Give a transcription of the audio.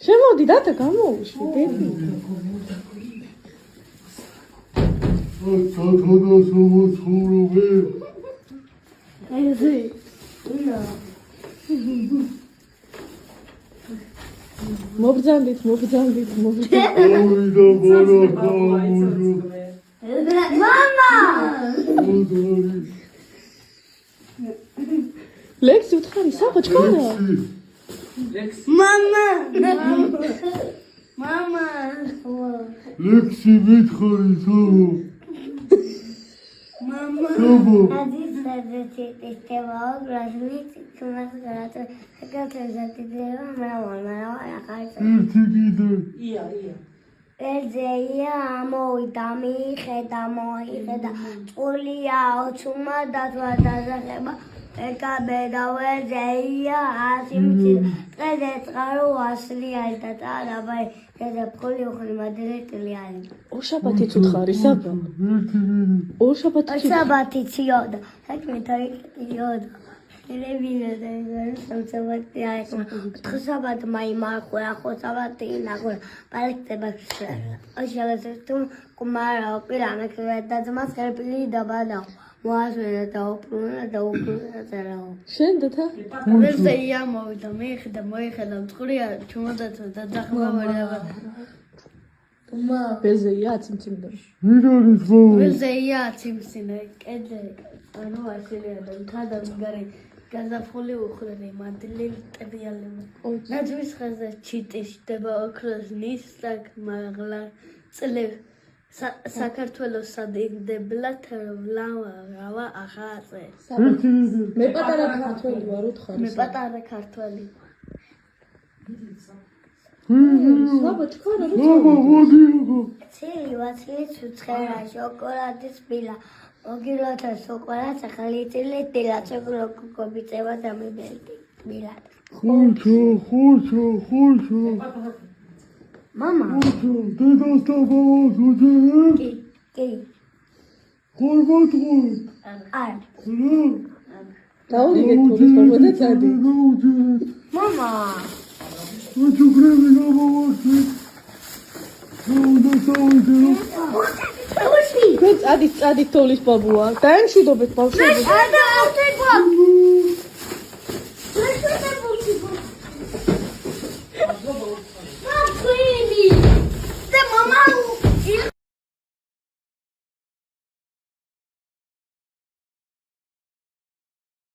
შემოდი დათა გამოუშვი ბები მობრძანდით მამა ლექსი უთხარი საბა ჩქარა მამა ლექსი მითხარი საბა მამა საბა ადისადეთი ტესტევაო გრაზმით თუნას გარატ საკათეზატიდევა მრავალმა ერთი კიდე ეძეია ამოვიდა მიხედა მოიხედა წულია ოცუმა დათვა დაზახება ეკაბედა ვეძეია ასიმცი დღეზე წყარო ასლიანი და წარაბაი დღეზე ფხული უხრი მადრეტილი ალი ორშაბათიც უთხარი საბა ორშაბათი ციოდა საქმე თაიქიოდა Elevine de სამსაბათი აიქნა. თხსაბათი მაიმახურა, ხოსაბათი ინახურა. პალექტე ბაქშა. ოშალეს თუ კუმარა ოპირანა ქედა ძმას ხერპილი დაბადა. მოასვენა და უპრუნა წერაო. შენ დათა? ვერზეია მოვიდა, მოიხედა მწყვრია ჩუმადაცა და დახმავარება. თუმა ბეზეია ციმციმდა. ვირანის ბოლო ვერზეია ციმცინე, კედე. ანუ ასილია და მთა გარე გაზაფხული უხრელი მადლი ტრიალები. ნაძვის ხაზა ჩიტიშდება ოქროს ნისაკ მაღლა წლებ საქართველოს სადინდებლად ვლავა ახაზე. მე პატარა ქართველი ვარ უთხარი. მე პატარა ქართველი. საბა ჩქარა ცილი ვაცილი ცუცხერა შოკოლადის ბილა. მოგილოთა სოყოლად ახალი წილი დილა ჩოკოლადები წევა დამიბერდი ბილა. ხოჩო მამა დედას და ბაბას უძერებ? კი ხორმატყვი არ დაურიგეთ თორეს და წადი. მამა უჩუქრები გამოვასვი გე წადით თოვლის ბაბუა. დაემშვიდობეთ ბავშვები. და